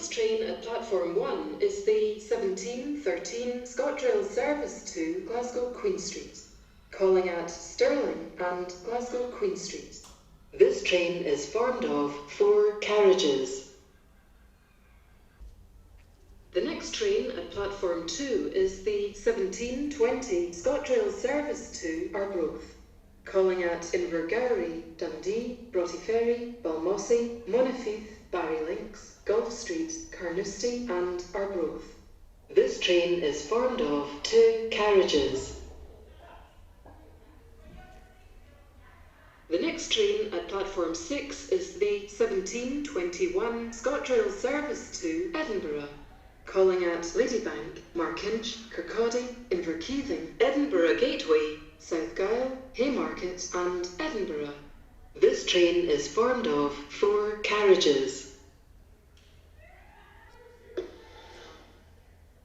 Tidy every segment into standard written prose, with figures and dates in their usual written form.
next train at platform 1 is the 1713 ScotRail service to Glasgow Queen Street, calling at Stirling and Glasgow Queen Street. This train is formed of 4 carriages. The next train at platform 2 is the 1720 ScotRail service to Arbroath, calling at Invergowrie, Dundee, Broughty Balmossy, Monifeith, Barrylinks, Gulf Street, Carnoustie and Arbroath. This train is formed of 2 carriages. The next train at platform 6 is the 1721 ScotRail service to Edinburgh, calling at Ladybank, Markinch, Kirkcaldy, Inverkeithing, Edinburgh Gateway, South Gyle, Haymarket and Edinburgh. This train is formed of 4 carriages.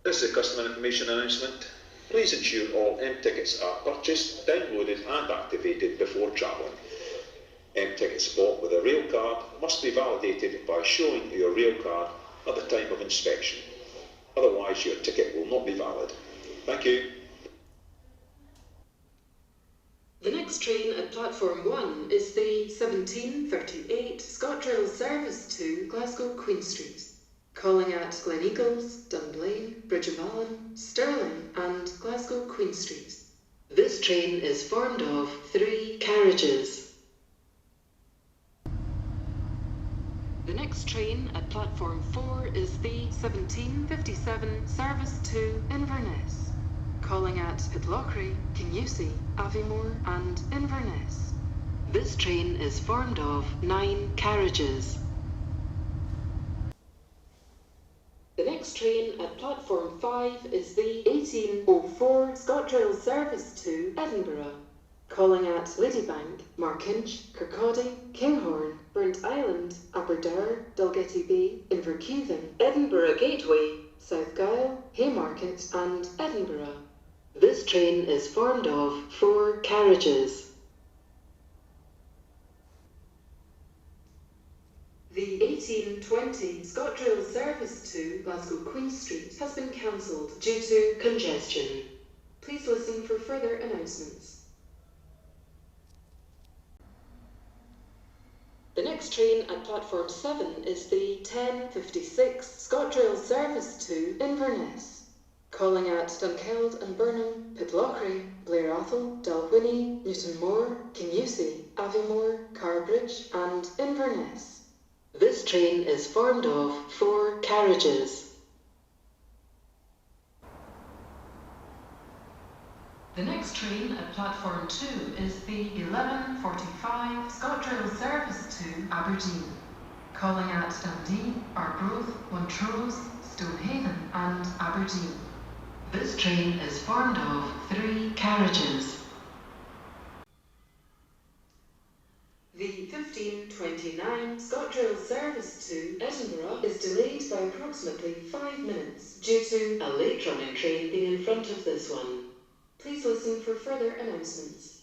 This is a customer information announcement. Please ensure all M-tickets are purchased, downloaded and activated before travelling. M-tickets bought with a rail card must be validated by showing your rail card at the time of inspection. Otherwise, your ticket will not be valid. Thank you. The next train at platform 1 is the 1738 ScotRail service to Glasgow Queen Street, calling at Gleneagles, Dunblane, Bridgemallen, Stirling and Glasgow Queen Street. This train is formed of 3 carriages. The next train at platform 4 is the 1757 service to Inverness, calling at Pitlochry, Kingussie, Aviemore and Inverness. This train is formed of 9 carriages. The next train at platform 5 is the 1804 ScotRail service to Edinburgh, calling at Ladybank, Markinch, Kirkcaldy, Kinghorn, Burnt Island, Aberdour, Dalgetty Bay, Inverkeithing, Edinburgh Gateway, South Gyle, Haymarket and Edinburgh. This train is formed of 4 carriages. The 1820 ScotRail service to Glasgow Queen Street has been cancelled due to congestion. Please listen for further announcements. The next train at platform 7 is the 1056 ScotRail service to Inverness, calling at Dunkeld and Burnham, Pitlochry, Blairathel, Dalwhinnie, Newtonmore, Kingussie, Aviemore, Carbridge and Inverness. This train is formed of 4 carriages. The next train at platform 2 is the 1145 ScotRail service to Aberdeen, calling at Dundee, Arbroath, Montrose, Stonehaven and Aberdeen. This train is formed of 3 carriages. The 1529 ScotRail service to Edinburgh is delayed by approximately 5 minutes due to a late running train being in front of this one. Please listen for further announcements.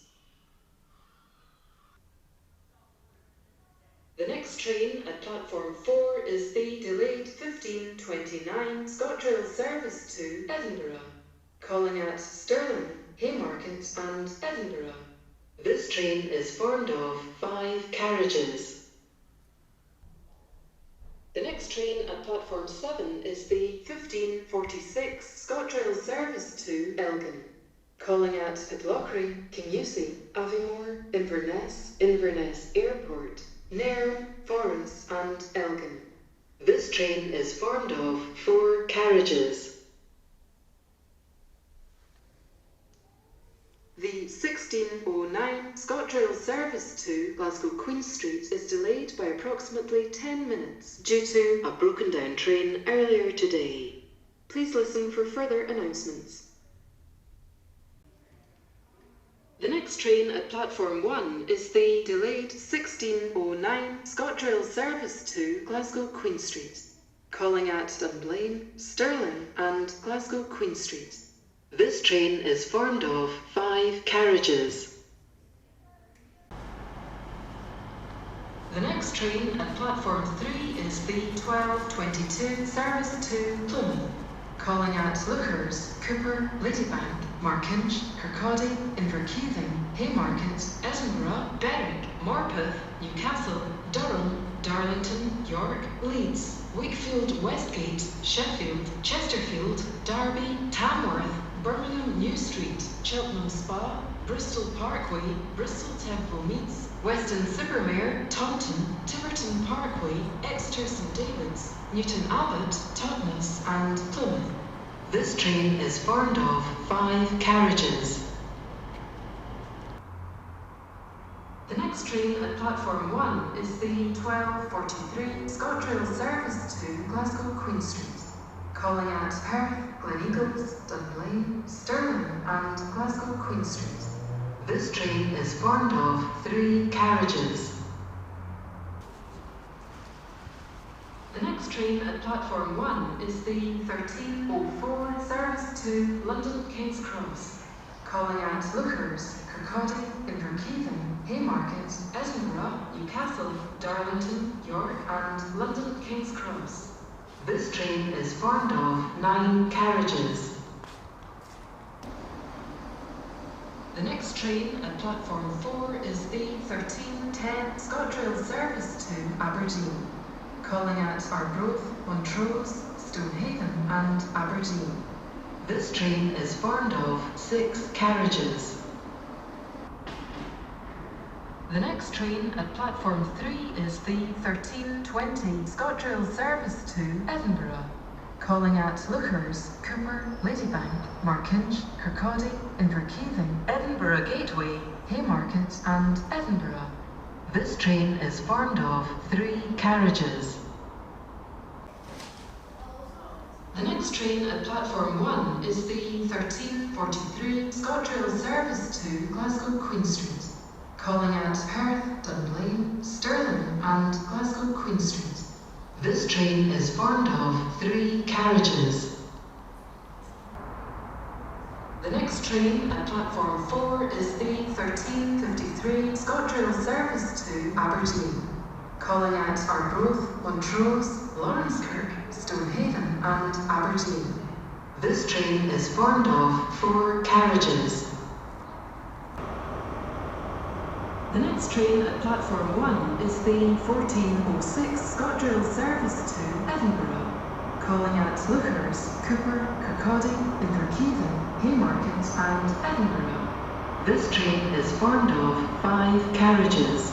The next train at platform 4 is the delayed 1529 ScotRail service to Edinburgh, calling at Stirling, Haymarket and Edinburgh. This train is formed of 5 carriages. The next train at platform 7 is the 1546 ScotRail service to Elgin, calling at Pitlochry, Kingussie, Aviemore, Inverness Airport, Nairn, Forres and Elgin. This train is formed of 4 carriages. The 1609 ScotRail service to Glasgow Queen Street is delayed by approximately 10 minutes due to a broken down train earlier today. Please listen for further announcements. The next train at platform 1 is the delayed 1609 ScotRail service to Glasgow Queen Street, calling at Dunblane, Stirling and Glasgow Queen Street. This train is formed of 5 carriages. The next next train at platform 3 is the 12:22 service to Plymouth, calling at Lookers, Cooper, Ladybank, Markinch, Kirkcaldy, Inverkeithing, Haymarket, Edinburgh, Berwick, Morpeth, Newcastle, Durham, Darlington, York, Leeds, Wakefield, Westgate, Sheffield, Chesterfield, Derby, Tamworth, Birmingham New Street, Cheltenham Spa, Bristol Parkway, Bristol Temple Meads, Weston-super-Mare, Taunton, Tiverton Parkway, Exeter St David's, Newton Abbot, Totnes and Plymouth. This train is formed of 5 carriages. The next train at platform 1 is the 12:43 ScotRail service to Glasgow Queen Street, calling at Perth, Gleneagles, Dunblane, Stirling and Glasgow Queen Street. This train is formed of 3 carriages. The next train at platform 1 is the 13:04 service to London King's Cross, calling at Lookers, Kirkcaldy, Inverkeithing, Haymarket, Edinburgh, Newcastle, Darlington, York and London King's Cross. This train is formed of 9 carriages. The next train at platform 4 is the 13:10 ScotRail service to Aberdeen, calling at Arbroath, Montrose, Stonehaven and Aberdeen. This train is formed of 6 carriages. The next train at platform 3 is the 13:20 ScotRail service to Edinburgh, calling at Lookers, Cooper, Ladybank, Markinch, Kirkcaldy, Inverkeithing, Edinburgh Gateway, Haymarket and Edinburgh. This train is formed of 3 carriages. The next train at platform 1 is the 13:43 ScotRail service to Glasgow Queen Street, calling at Perth, Dunblane, Stirling and Glasgow Queen Street. This train is formed of 3 carriages. The next train at platform 4 is the 13:53 ScotRail service to Aberdeen, calling at Arbroath, Montrose, Lawrencekirk, Stonehaven and Aberdeen. This train is formed of 4 carriages. The next train at platform 1 is the 14:06 ScotRail service to Edinburgh, calling at Lookers, Cooper, Kirkcaldy, Inverkeithing, Haymarket and Edinburgh. This train is formed of 5 carriages.